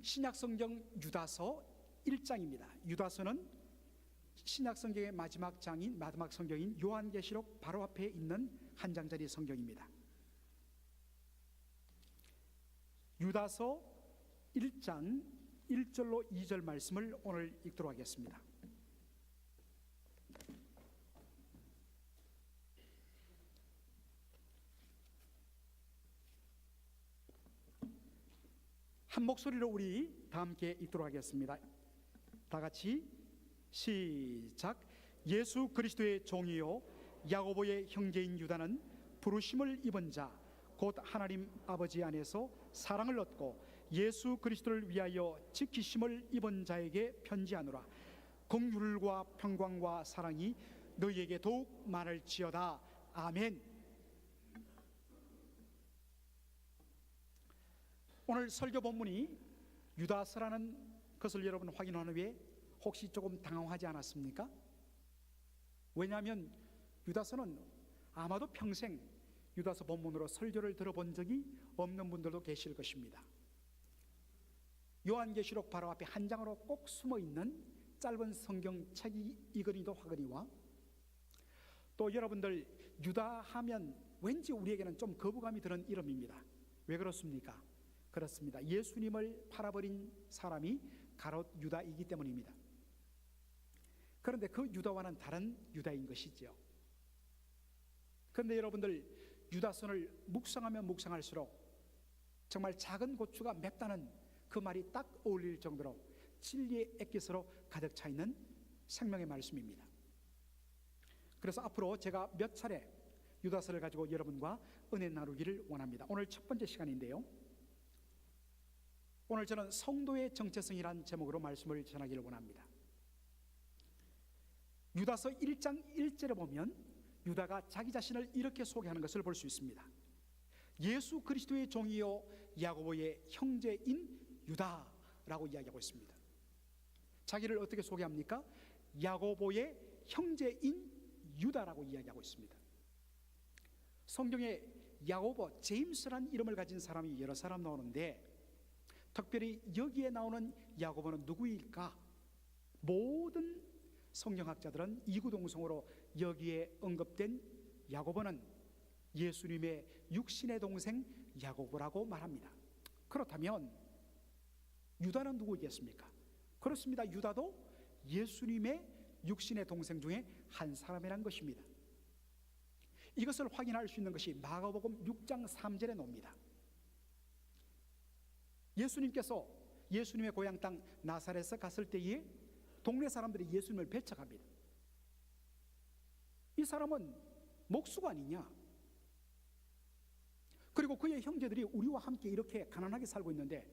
신약성경 유다서 1장입니다. 유다서는 신약성경의 마지막 성경인 요한계시록 바로 앞에 있는 한 장짜리 성경입니다. 유다서 1장 1절로 2절 말씀을 오늘 읽도록 하겠습니다. 한 목소리로 우리 다 함께 읽도록 하겠습니다. 다 같이 시작. 예수 그리스도의 종이요 야고보의 형제인 유다는 부르심을 입은 자 곧 하나님 아버지 안에서 사랑을 얻고 예수 그리스도를 위하여 지키심을 입은 자에게 편지하노라. 긍휼과 평강과 사랑이 너희에게 더욱 많을지어다. 아멘. 오늘 설교 본문이 유다서라는 것을 여러분 확인한 후에 혹시 조금 당황하지 않았습니까? 왜냐하면 유다서는 아마도 평생 유다서 본문으로 설교를 들어본 적이 없는 분들도 계실 것입니다. 요한계시록 바로 앞에 한 장으로 꼭 숨어있는 짧은 성경책이거니도 하거니와 또 여러분들 유다 하면 왠지 우리에게는 좀 거부감이 드는 이름입니다. 왜 그렇습니까? 그렇습니다. 예수님을 팔아버린 사람이 가롯 유다이기 때문입니다. 그런데 그 유다와는 다른 유다인 것이죠. 그런데 여러분들 유다서를 묵상하면 묵상할수록 정말 작은 고추가 맵다는 그 말이 딱 어울릴 정도로 진리의 액기스로 가득 차 있는 생명의 말씀입니다. 그래서 앞으로 제가 몇 차례 유다서를 가지고 여러분과 은혜 나누기를 원합니다. 오늘 첫 번째 시간인데요, 오늘 저는 성도의 정체성이라는 제목으로 말씀을 전하기를 원합니다. 유다서 1장 1절에 보면 유다가 자기 자신을 이렇게 소개하는 것을 볼 수 있습니다. 예수 그리스도의 종이요 야고보의 형제인 유다라고 이야기하고 있습니다. 자기를 어떻게 소개합니까? 야고보의 형제인 유다라고 이야기하고 있습니다. 성경에 야고보, 제임스라는 이름을 가진 사람이 여러 사람 나오는데 특별히 여기에 나오는 야고보는 누구일까? 모든 성경학자들은 이구동성으로 여기에 언급된 야고보는 예수님의 육신의 동생 야고보라고 말합니다. 그렇다면 유다는 누구겠습니까? 그렇습니다. 유다도 예수님의 육신의 동생 중에 한 사람이란 것입니다. 이것을 확인할 수 있는 것이 마가복음 6장 3절에 나옵니다. 예수님께서 예수님의 고향 땅 나사렛에 갔을 때에 동네 사람들이 예수님을 배척합니다. 이 사람은 목수가 아니냐? 그리고 그의 형제들이 우리와 함께 이렇게 가난하게 살고 있는데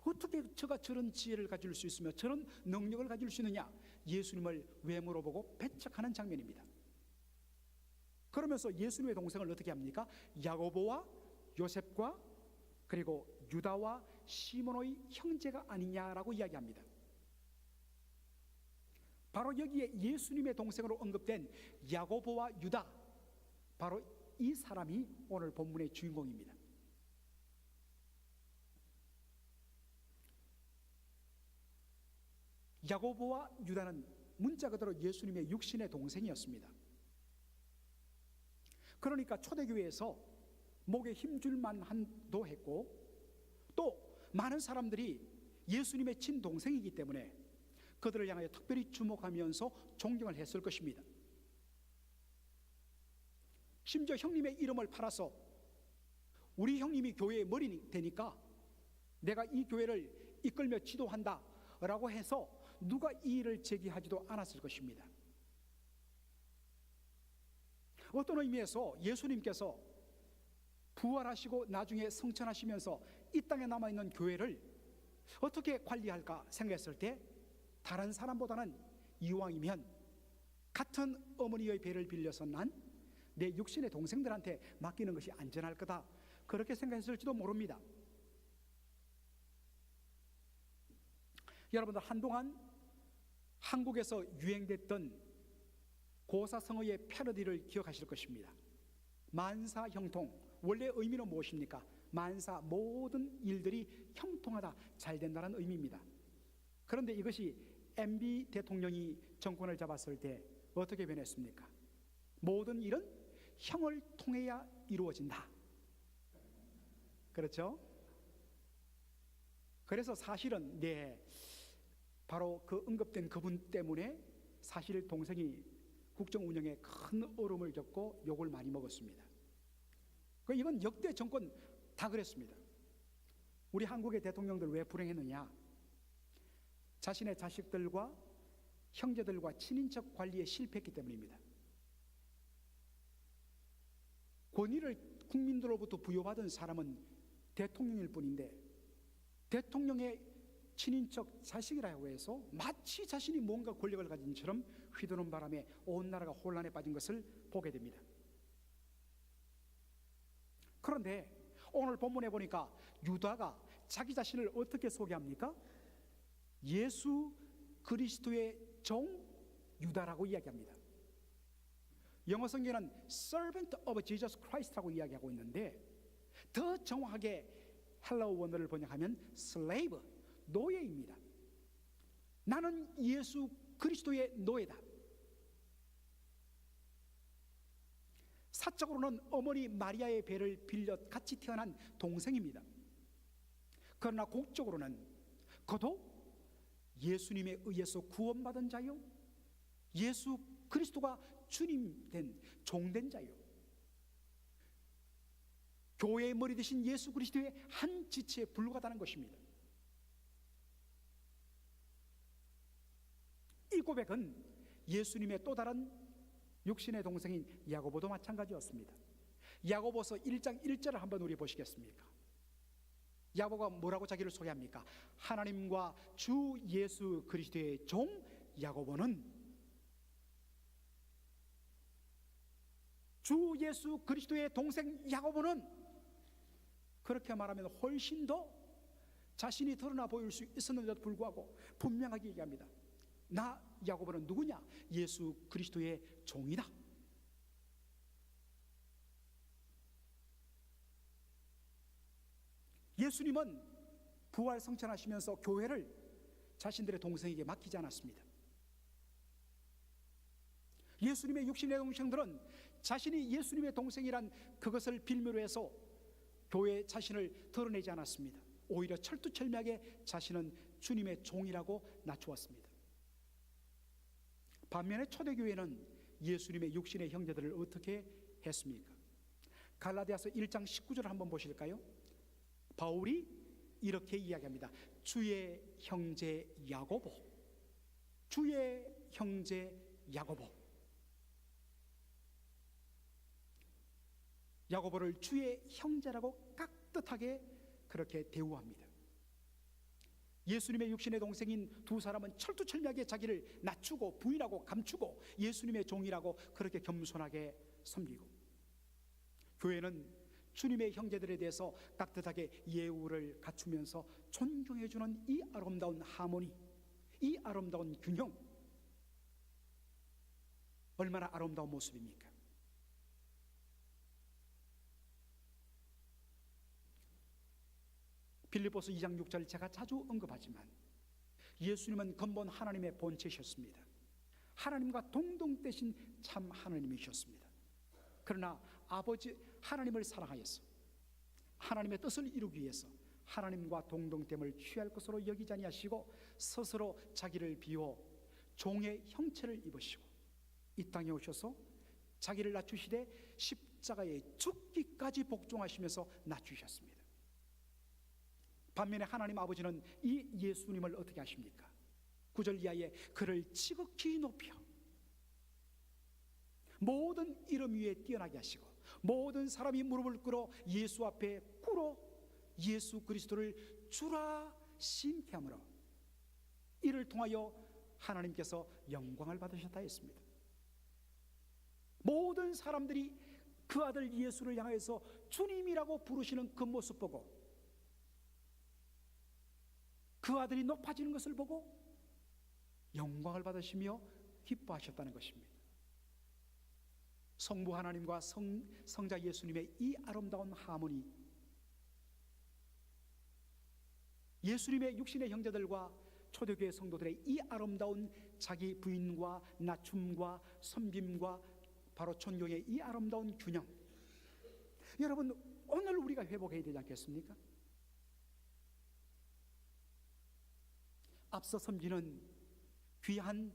어떻게 저가 저런 지혜를 가질 수 있으며 저런 능력을 가질 수 있느냐? 예수님을 외모로 보고 배척하는 장면입니다. 그러면서 예수님의 동생을 어떻게 합니까? 야고보와 요셉과 그리고 유다와 시몬의 형제가 아니냐라고 이야기합니다. 바로 여기에 예수님의 동생으로 언급된 야고보와 유다, 바로 이 사람이 오늘 본문의 주인공입니다. 야고보와 유다는 문자 그대로 예수님의 육신의 동생이었습니다. 그러니까 초대교회에서 목에 힘줄 만한도 했고 또 많은 사람들이 예수님의 친동생이기 때문에 그들을 향하여 특별히 주목하면서 존경을 했을 것입니다. 심지어 형님의 이름을 팔아서 우리 형님이 교회의 머리 되니까 내가 이 교회를 이끌며 지도한다 라고 해서 누가 이의를 제기하지도 않았을 것입니다. 어떤 의미에서 예수님께서 부활하시고 나중에 성천하시면서 이 땅에 남아있는 교회를 어떻게 관리할까 생각했을 때 다른 사람보다는 이왕이면 같은 어머니의 배를 빌려서 난 내 육신의 동생들한테 맡기는 것이 안전할 거다, 그렇게 생각했을지도 모릅니다. 여러분들 한동안 한국에서 유행됐던 고사성어의 패러디를 기억하실 것입니다. 만사형통, 원래 의미는 무엇입니까? 만사 모든 일들이 형통하다, 잘 된다는 의미입니다. 그런데 이것이 MB 대통령이 정권을 잡았을 때 어떻게 변했습니까? 모든 일은 형을 통해야 이루어진다. 그렇죠? 그래서 사실은 바로 그 언급된 그분 때문에 사실 동생이 국정 운영에 큰 어려움을 겪고 욕을 많이 먹었습니다. 이건 역대 정권 다 그랬습니다. 우리 한국의 대통령들 왜 불행했느냐? 자신의 자식들과 형제들과 친인척 관리에 실패했기 때문입니다. 권위를 국민들로부터 부여받은 사람은 대통령일 뿐인데 대통령의 친인척 자식이라고 해서 마치 자신이 뭔가 권력을 가진 것처럼 휘두른 바람에 온 나라가 혼란에 빠진 것을 보게 됩니다. 그런데 오늘 본문에 보니까 유다가 자기 자신을 어떻게 소개합니까? 예수 그리스도의 종 유다라고 이야기합니다. 영어 성경은 Servant of Jesus Christ라고 이야기하고 있는데 더 정확하게 헬라어 원어를 번역하면 Slave, 노예입니다. 나는 예수 그리스도의 노예다. 사적으로는 어머니 마리아의 배를 빌려 같이 태어난 동생입니다. 그러나 공적으로는 그도 예수님에 의해서 구원받은 자요, 예수 그리스도가 주님 된 종된 자요, 교회의 머리 대신 예수 그리스도의 한 지체에 불과하다는 것입니다. 이 고백은 예수님의 또 다른 육신의 동생인 야고보도 마찬가지였습니다. 야고보서 1장 1절을 한번 우리 보시겠습니까? 야고보가 뭐라고 자기를 소개합니까? 하나님과 주 예수 그리스도의 종 야고보는 주 예수 그리스도의 동생 야고보는 그렇게 말하면 훨씬 더 자신이 드러나 보일 수 있었는데도 불구하고 분명하게 얘기합니다. 나 야고보는 누구냐? 예수 그리스도의 종이다. 예수님은 부활 성천하시면서 교회를 자신들의 동생에게 맡기지 않았습니다. 예수님의 육신의 동생들은 자신이 예수님의 동생이란 그것을 빌미로 해서 교회 자신을 드러내지 않았습니다. 오히려 철두철미하게 자신은 주님의 종이라고 낮추었습니다. 반면에 초대교회는 예수님의 육신의 형제들을 어떻게 했습니까? 갈라디아서 1장 19절을 한번 보실까요? 바울이 이렇게 이야기합니다. 주의 형제 야고보, 주의 형제 야고보. 야고보를 주의 형제라고 깍듯하게 그렇게 대우합니다. 예수님의 육신의 동생인 두 사람은 철두철미하게 자기를 낮추고 부인하고 감추고 예수님의 종이라고 그렇게 겸손하게 섬기고, 교회는 주님의 형제들에 대해서 깍듯하게 예우를 갖추면서 존경해주는 이 아름다운 하모니, 이 아름다운 균형, 얼마나 아름다운 모습입니까? 빌립보서 2장 6절 제가 자주 언급하지만 예수님은 근본 하나님의 본체셨습니다. 하나님과 동등되신 참 하나님이셨습니다. 그러나 아버지 하나님을 사랑하여서 하나님의 뜻을 이루기 위해서 하나님과 동등됨을 취할 것으로 여기지 아니하시고 스스로 자기를 비워 종의 형체를 입으시고 이 땅에 오셔서 자기를 낮추시되 십자가에 죽기까지 복종하시면서 낮추셨습니다. 반면에 하나님 아버지는 이 예수님을 어떻게 하십니까? 9절 이하에 그를 지극히 높여 모든 이름 위에 뛰어나게 하시고 모든 사람이 무릎을 꿇어 예수 앞에 꿇어 예수 그리스도를 주라 신케 하므로 이를 통하여 하나님께서 영광을 받으셨다 했습니다. 모든 사람들이 그 아들 예수를 향해서 주님이라고 부르시는 그 모습 보고 그 아들이 높아지는 것을 보고 영광을 받으시며 기뻐하셨다는 것입니다. 성부 하나님과 성자 예수님의 이 아름다운 하모니, 예수님의 육신의 형제들과 초대교회 성도들의 이 아름다운 자기 부인과 낮춤과 섬김과 바로 존경의 이 아름다운 균형, 여러분 오늘 우리가 회복해야 되지 않겠습니까? 앞서 섬기는 귀한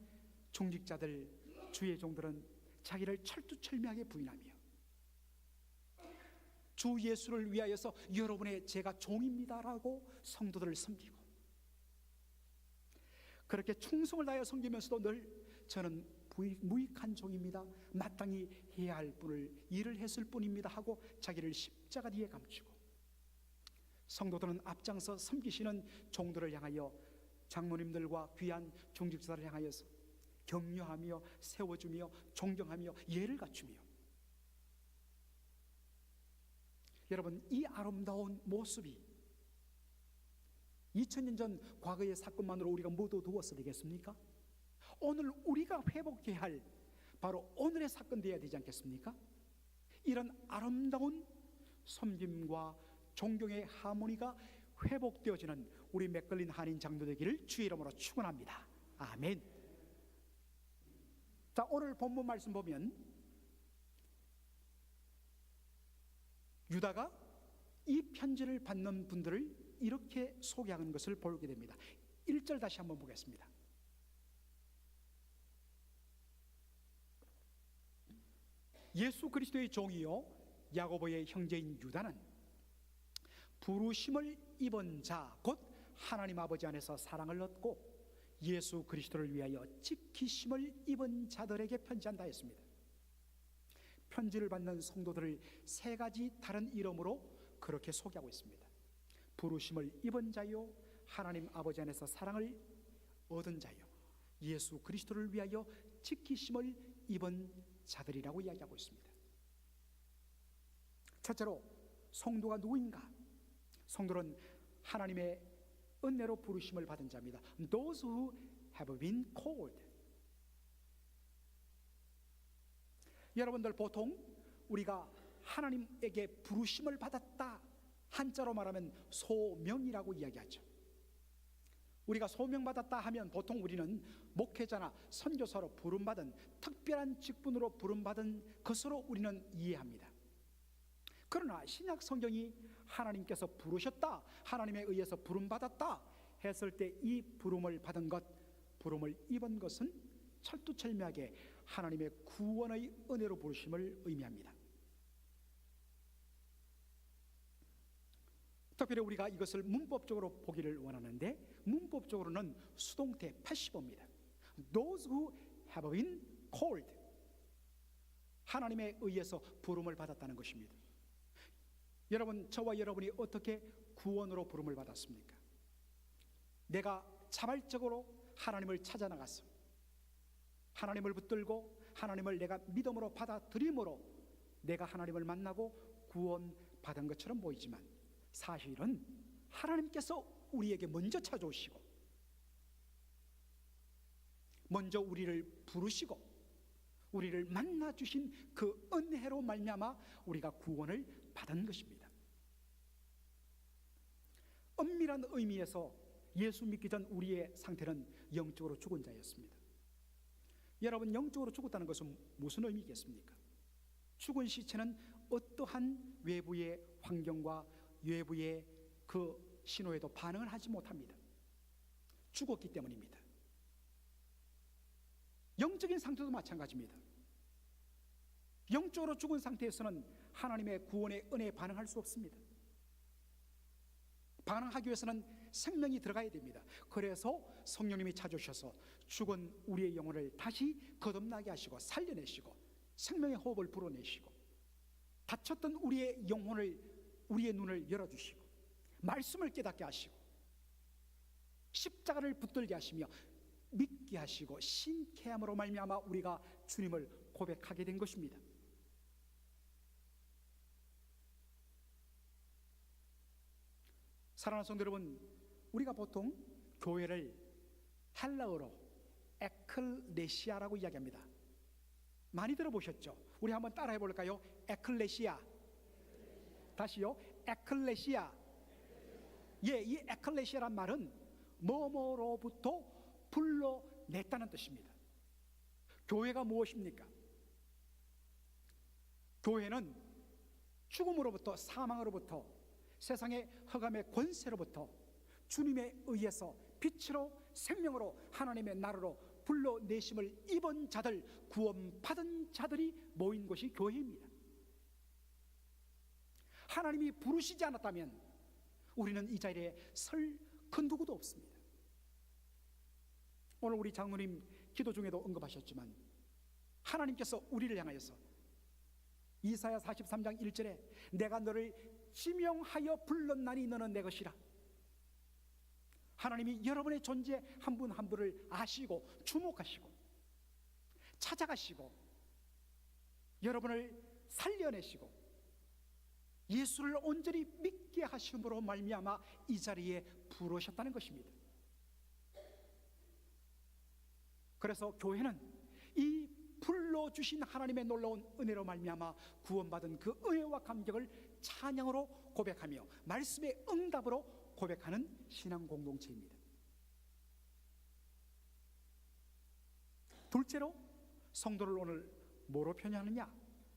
중직자들, 주의 종들은 자기를 철두철미하게 부인하며 주 예수를 위하여서 여러분의 제가 종입니다라고 성도들을 섬기고, 그렇게 충성을 다하여 섬기면서도 늘 저는 무익한 종입니다, 마땅히 해야 할 일을 했을 뿐입니다 하고 자기를 십자가 뒤에 감추고, 성도들은 앞장서 섬기시는 종들을 향하여, 장로님들과 귀한 중직자를 향하여서 격려하며 세워주며 존경하며 예를 갖추며, 여러분 이 아름다운 모습이 2000년 전 과거의 사건만으로 우리가 모두 두었어야 되겠습니까? 오늘 우리가 회복해야 할 바로 오늘의 사건 되어야 되지 않겠습니까? 이런 아름다운 섬김과 존경의 하모니가 회복되어지는 우리 맥걸린 한인 장로 되기를 주의 이름으로 축원합니다. 아멘. 자, 오늘 본문 말씀 보면 유다가 이 편지를 받는 분들을 이렇게 소개하는 것을 보게 됩니다. 1절 다시 한번 보겠습니다. 예수 그리스도의 종이요 야고보의 형제인 유다는 부르심을 입은 자 곧 하나님 아버지 안에서 사랑을 얻고 예수 그리스도를 위하여 지키심을 입은 자들에게 편지한다 했습니다. 편지를 받는 성도들을 세 가지 다른 이름으로 그렇게 소개하고 있습니다. 부르심을 입은 자요, 하나님 아버지 안에서 사랑을 얻은 자요, 예수 그리스도를 위하여 지키심을 입은 자들이라고 이야기하고 있습니다. 첫째로 성도가 누구인가? 성도는 하나님의 은혜로 부르심을 받은 자입니다. Those who have been called. 여러분들 보통 우리가 하나님에게 부르심을 받았다, 한자로 말하면 소명이라고 이야기하죠. 우리가 소명받았다 하면 보통 우리는 목회자나 선교사로 부름받은 특별한 직분으로 부름받은 것으로 우리는 이해합니다. 그러나 신약 성경이 하나님께서 부르셨다, 하나님에 의해서 부름받았다 했을 때 이 부름을 받은 것, 부름을 입은 것은 철두철미하게 하나님의 구원의 은혜로 부르심을 의미합니다. 특별히 우리가 이것을 문법적으로 보기를 원하는데, 문법적으로는 수동태 패시브입니다. Those who have been called, 하나님에 의해서 부름을 받았다는 것입니다. 여러분, 저와 여러분이 어떻게 구원으로 부름을 받았습니까? 내가 자발적으로 하나님을 찾아 나갔어. 하나님을 붙들고 하나님을 내가 믿음으로 받아들임으로 내가 하나님을 만나고 구원받은 것처럼 보이지만 사실은 하나님께서 우리에게 먼저 찾아오시고 먼저 우리를 부르시고 우리를 만나주신 그 은혜로 말미암아 우리가 구원을 받은 것입니다. 엄밀한 의미에서 예수 믿기 전 우리의 상태는 영적으로 죽은 자였습니다. 여러분, 영적으로 죽었다는 것은 무슨 의미겠습니까? 죽은 시체는 어떠한 외부의 환경과 외부의 그 신호에도 반응을 하지 못합니다. 죽었기 때문입니다. 영적인 상태도 마찬가지입니다. 영적으로 죽은 상태에서는 하나님의 구원의 은혜에 반응할 수 없습니다. 반응하기 위해서는 생명이 들어가야 됩니다. 그래서 성령님이 찾아오셔서 죽은 우리의 영혼을 다시 거듭나게 하시고 살려내시고 생명의 호흡을 불어내시고 닫혔던 우리의 영혼을, 우리의 눈을 열어주시고 말씀을 깨닫게 하시고 십자가를 붙들게 하시며 믿게 하시고 신케함으로 말미암아 우리가 주님을 고백하게 된 것입니다. 사랑하는 성도 여러분, 우리가 보통 교회를 헬라어로 에클레시아라고 이야기합니다. 많이 들어보셨죠? 우리 한번 따라해 볼까요? 에클레시아. 다시요. 에클레시아. 이 에클레시아란 말은 뭐뭐로부터 불러냈다는 뜻입니다. 교회가 무엇입니까? 교회는 죽음으로부터, 사망으로부터, 세상의 흑암의 권세로부터 주님에 의해서 빛으로, 생명으로, 하나님의 나라로 불러내심을 입은 자들, 구원받은 자들이 모인 곳이 교회입니다. 하나님이 부르시지 않았다면 우리는 이 자리에 설 그 누구도 없습니다. 오늘 우리 장로님 기도 중에도 언급하셨지만 하나님께서 우리를 향하여서 이사야 43장 1절에 내가 너를 지명하여 불렀나니 너는 내 것이라. 하나님이 여러분의 존재 한 분 한 분을 아시고 주목하시고 찾아가시고 여러분을 살려내시고 예수를 온전히 믿게 하심으로 말미암아 이 자리에 부르셨다는 것입니다. 그래서 교회는 이 불러주신 하나님의 놀라운 은혜로 말미암아 구원받은 그 은혜와 감격을 찬양으로 고백하며 말씀의 응답으로 고백하는 신앙 공동체입니다. 둘째로 성도를 오늘 뭐로 표현하느냐?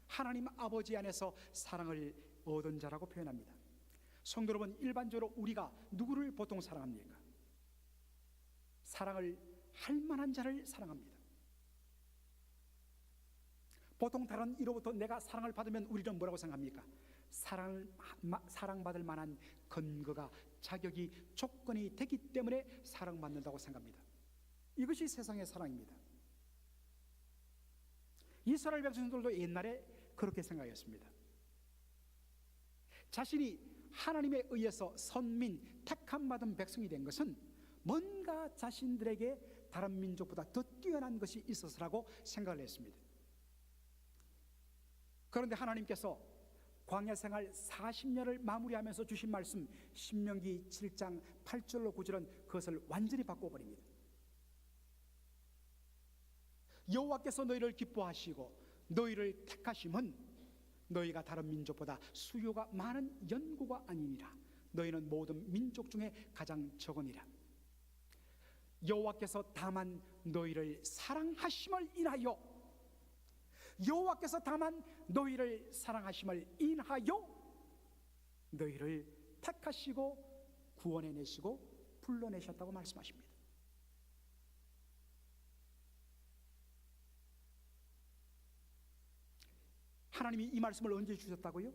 하나님 아버지 안에서 사랑을 얻은 자라고 표현합니다. 성도 여러분, 일반적으로 우리가 누구를 보통 사랑합니까? 사랑을 할 만한 자를 사랑합니다. 보통 다른 이로부터 내가 사랑을 받으면 우리는 뭐라고 생각합니까? 사랑받을 만한 근거가, 자격이, 조건이 되기 때문에 사랑받는다고 생각합니다. 이것이 세상의 사랑입니다. 이스라엘 백성들도 옛날에 그렇게 생각했습니다. 자신이 하나님에 의해서 선민, 택함받은 백성이 된 것은 뭔가 자신들에게 다른 민족보다 더 뛰어난 것이 있어서라고 생각을 했습니다. 그런데 하나님께서 광야 생활 40년을 마무리하면서 주신 말씀 신명기 7장 8절로 9절은 그것을 완전히 바꿔버립니다. 여호와께서 너희를 기뻐하시고 너희를 택하심은 너희가 다른 민족보다 수요가 많은 연고가 아니니라. 너희는 모든 민족 중에 가장 적으니라. 여호와께서 다만 너희를 사랑하심을 인하여, 여호와께서 다만 너희를 사랑하심을 인하여 너희를 택하시고 구원해내시고 불러내셨다고 말씀하십니다. 하나님이 이 말씀을 언제 주셨다고요?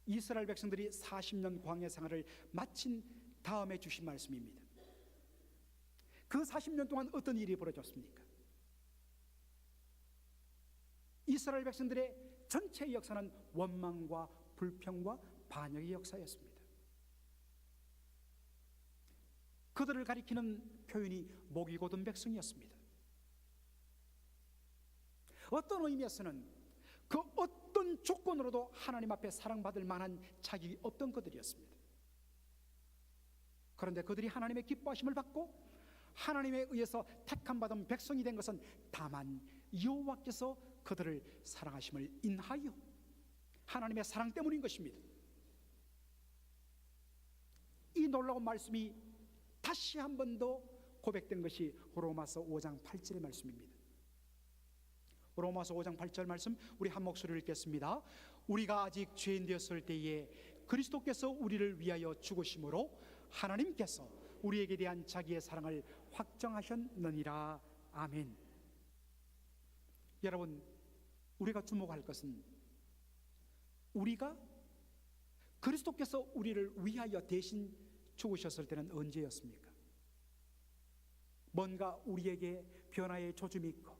이스라엘 백성들이 40년 광야 생활을 마친 다음에 주신 말씀입니다. 그 40년 동안 어떤 일이 벌어졌습니까? 이스라엘 백성들의 전체 역사는 원망과 불평과 반역의 역사였습니다. 그들을 가리키는 표현이 목이 곧은 백성이었습니다. 어떤 의미에서는 그 어떤 조건으로도 하나님 앞에 사랑받을 만한 자격이 없던 그들이었습니다. 그런데 그들이 하나님의 기뻐하심을 받고 하나님에 의해서 택함받은 백성이 된 것은 다만 여호와께서 그들을 사랑하심을 인하여 하나님의 사랑 때문인 것입니다. 이 놀라운 말씀이 다시 한 번 더 고백된 것이 로마서 5장 8절의 말씀입니다. 로마서 5장 8절 말씀 우리 한 목소리를 읽겠습니다. 우리가 아직 죄인 되었을 때에 그리스도께서 우리를 위하여 죽으심으로 하나님께서 우리에게 대한 자기의 사랑을 확정하셨느니라. 아멘. 여러분, 우리가 주목할 것은 우리가 그리스도께서 우리를 위하여 대신 죽으셨을 때는 언제였습니까? 뭔가 우리에게 변화의 조짐이 있고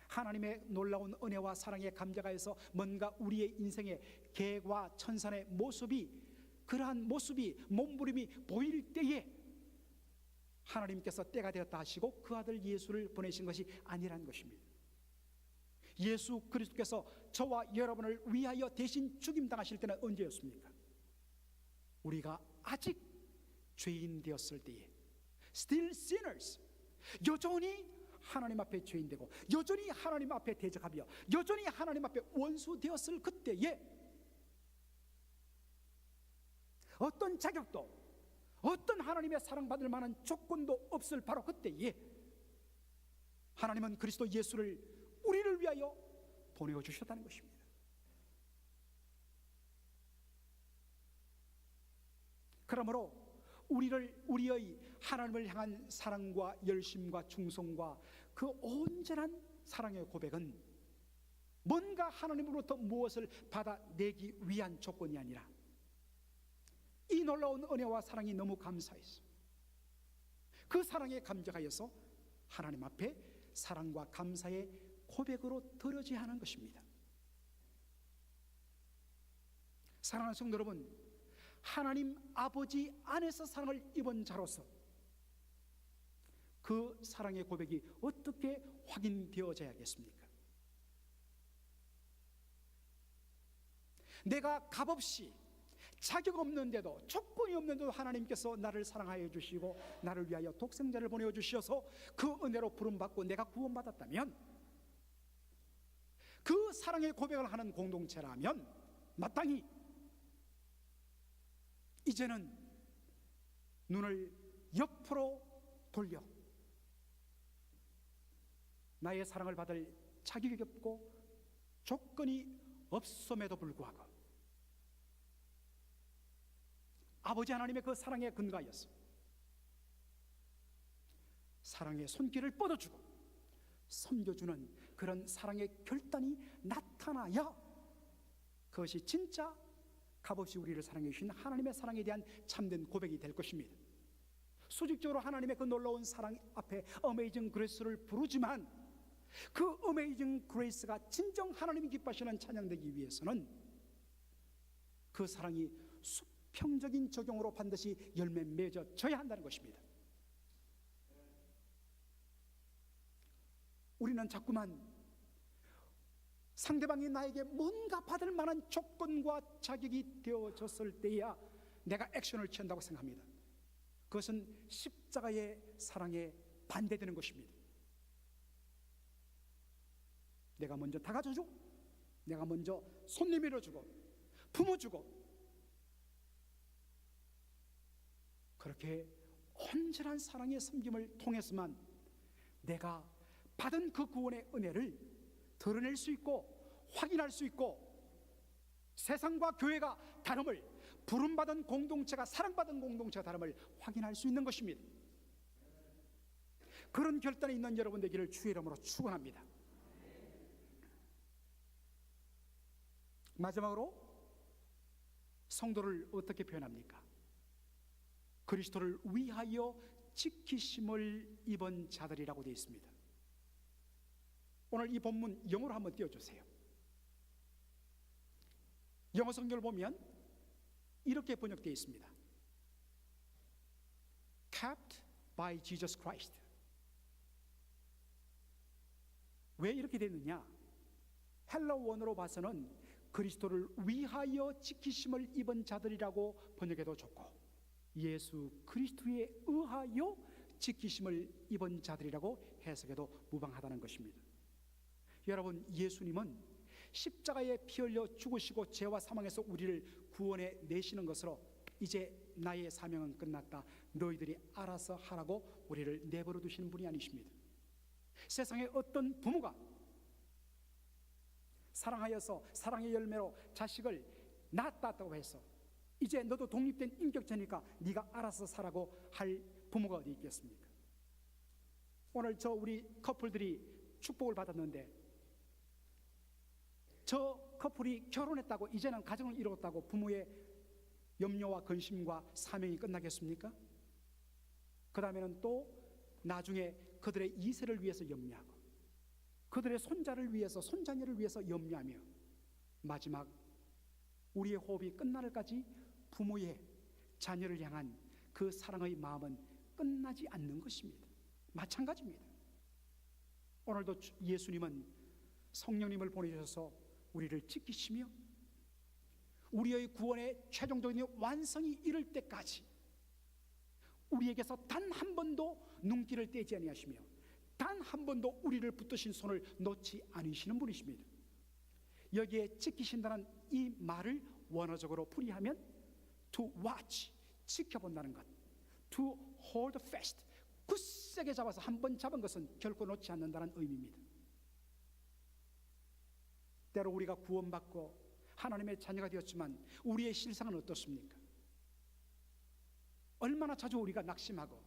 하나님의 놀라운 은혜와 사랑에 감격하여서 뭔가 우리의 인생의 계과 천산의 모습이, 그러한 모습이, 몸부림이 보일 때에 하나님께서 때가 되었다 하시고 그 아들 예수를 보내신 것이 아니라는 것입니다. 예수 그리스도께서 저와 여러분을 위하여 대신 죽임당하실 때는 언제였습니까? 우리가 아직 죄인 되었을 때에, still sinners, 여전히 하나님 앞에 죄인 되고 여전히 하나님 앞에 대적하며 여전히 하나님 앞에 원수 되었을 그때에 어떤 자격도 어떤 하나님의 사랑받을 만한 조건도 없을 바로 그때에 하나님은 그리스도 예수를 우리를 위하여 보내주셨다는 것입니다. 그러므로 우리의 하나님을 향한 사랑과 열심과 충성과 그 온전한 사랑의 고백은 뭔가 하나님으로부터 무엇을 받아내기 위한 조건이 아니라 이 놀라운 은혜와 사랑이 너무 감사해서 그 사랑에 감격하여서 하나님 앞에 사랑과 감사의 고백으로 드려져야 하는 것입니다. 사랑하는 성도 여러분, 하나님 아버지 안에서 사랑을 입은 자로서 그 사랑의 고백이 어떻게 확인되어져야겠습니까? 내가 값없이 자격 없는데도 조건이 없는데도 하나님께서 나를 사랑하여 주시고 나를 위하여 독생자를 보내어 주셔서 그 은혜로 부름받고 내가 구원받았다면, 그 사랑의 고백을 하는 공동체라면 마땅히 이제는 눈을 옆으로 돌려 나의 사랑을 받을 자격이 없고 조건이 없음에도 불구하고 아버지 하나님의 그 사랑에 근거하여서 사랑의 손길을 뻗어주고 섬겨주는 그런 사랑의 결단이 나타나야 그것이 진짜 값없이 우리를 사랑해 주신 하나님의 사랑에 대한 참된 고백이 될 것입니다. 수직적으로 하나님의 그 놀라운 사랑 앞에 어메이징 그레이스를 부르지만 그 어메이징 그레이스가 진정 하나님이 기뻐하시는 찬양되기 위해서는 그 사랑이 수평적인 적용으로 반드시 열매 맺어져야 한다는 것입니다. 우리는 자꾸만 상대방이 나에게 뭔가 받을 만한 조건과 자격이 되어졌을 때야 내가 액션을 취한다고 생각합니다. 그것은 십자가의 사랑에 반대되는 것입니다. 내가 먼저 다가져주고, 내가 먼저 손 내밀어주고 품어주고, 그렇게 온전한 사랑의 섬김을 통해서만 내가 받은 그 구원의 은혜를 드러낼 수 있고 확인할 수 있고 세상과 교회가 다름을, 부름받은 공동체가 사랑받은 공동체가 다름을 확인할 수 있는 것입니다. 그런 결단이 있는 여러분 되기를 주의 이름으로 축원합니다. 마지막으로 성도를 어떻게 표현합니까? 그리스도를 위하여 지키심을 입은 자들이라고 되어 있습니다. 오늘 이 본문 영어로 한번 띄워주세요. 영어 성경을 보면 이렇게 번역되어 있습니다. Kept by Jesus Christ. 왜 이렇게 됐느냐? 헬러 원어로 봐서는 그리스도를 위하여 지키심을 입은 자들이라고 번역해도 좋고, 예수 그리스도에 의하여 지키심을 입은 자들이라고 해석해도 무방하다는 것입니다. 여러분, 예수님은 십자가에 피 흘려 죽으시고 죄와 사망에서 우리를 구원해 내시는 것으로 이제 나의 사명은 끝났다, 너희들이 알아서 하라고 우리를 내버려 두시는 분이 아니십니다. 세상에 어떤 부모가 사랑하여서 사랑의 열매로 자식을 낳았다고 해서 이제 너도 독립된 인격체니까 네가 알아서 살라고 할 부모가 어디 있겠습니까? 오늘 우리 커플들이 축복을 받았는데 저 커플이 결혼했다고 이제는 가정을 이루었다고 부모의 염려와 근심과 사명이 끝나겠습니까? 그 다음에는 또 나중에 그들의 2세를 위해서 염려하고 그들의 손자를 위해서, 손자녀를 위해서 염려하며 마지막 우리의 호흡이 끝날까지 부모의 자녀를 향한 그 사랑의 마음은 끝나지 않는 것입니다. 마찬가지입니다. 오늘도 예수님은 성령님을 보내주셔서 우리를 지키시며 우리의 구원의 최종적인 완성이 이를 때까지 우리에게서 단 한 번도 눈길을 떼지 아니하시며 단 한 번도 우리를 붙드신 손을 놓지 않으시는 분이십니다. 여기에 지키신다는 이 말을 원어적으로 풀이하면 to watch, 지켜본다는 것, To hold fast, 굳세게 잡아서 한 번 잡은 것은 결코 놓지 않는다는 의미입니다. 때로 우리가 구원받고 하나님의 자녀가 되었지만 우리의 실상은 어떻습니까? 얼마나 자주 우리가 낙심하고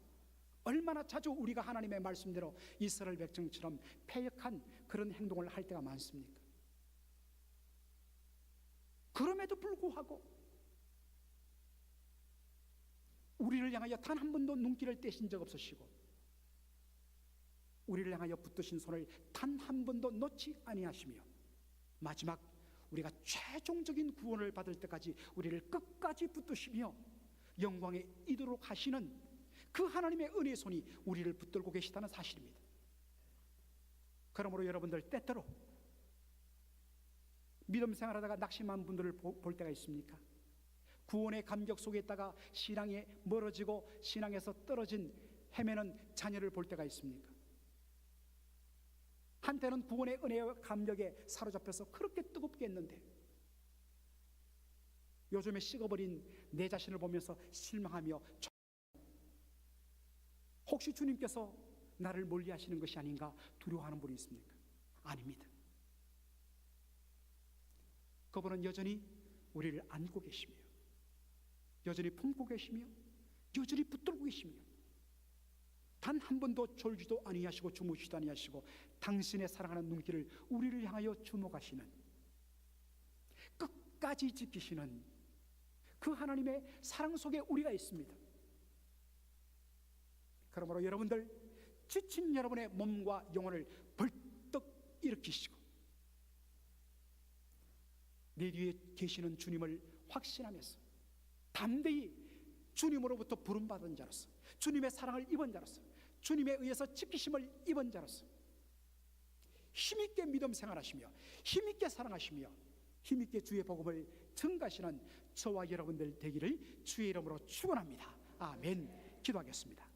얼마나 자주 우리가 하나님의 말씀대로 이스라엘 백성처럼 패역한 그런 행동을 할 때가 많습니까? 그럼에도 불구하고 우리를 향하여 단 한 번도 눈길을 떼신 적 없으시고 우리를 향하여 붙드신 손을 단 한 번도 놓지 아니하시며 마지막 우리가 최종적인 구원을 받을 때까지 우리를 끝까지 붙드시며 영광에 이르도록 하시는 그 하나님의 은혜의 손이 우리를 붙들고 계시다는 사실입니다. 그러므로 여러분들 때때로 믿음 생활하다가 낙심한 분들을 볼 때가 있습니까? 구원의 감격 속에 있다가 신앙에 멀어지고 신앙에서 떨어진 헤매는 자녀를 볼 때가 있습니까? 한때는 구원의 은혜와 감격에 사로잡혀서 그렇게 뜨겁게 했는데 요즘에 식어버린 내 자신을 보면서 실망하며 혹시 주님께서 나를 멀리하시는 것이 아닌가 두려워하는 분이 있습니까? 아닙니다. 그분은 여전히 우리를 안고 계시며 여전히 품고 계시며 여전히 붙들고 계시며 단 한 번도 졸지도 아니하시고 주무시지도 아니하시고 당신의 사랑하는 눈길을 우리를 향하여 주목하시는 끝까지 지키시는 그 하나님의 사랑 속에 우리가 있습니다. 그러므로 여러분들 지친 여러분의 몸과 영혼을 벌떡 일으키시고 내 뒤에 계시는 주님을 확신하면서 담대히 주님으로부터 부름받은 자로서 주님의 사랑을 입은 자로서 주님에 의해서 지키심을 입은 자로서 힘있게 믿음 생활하시며 힘있게 사랑하시며 힘있게 주의 복음을 증가하시는 저와 여러분들 되기를 주의 이름으로 축원합니다. 아멘. 기도하겠습니다.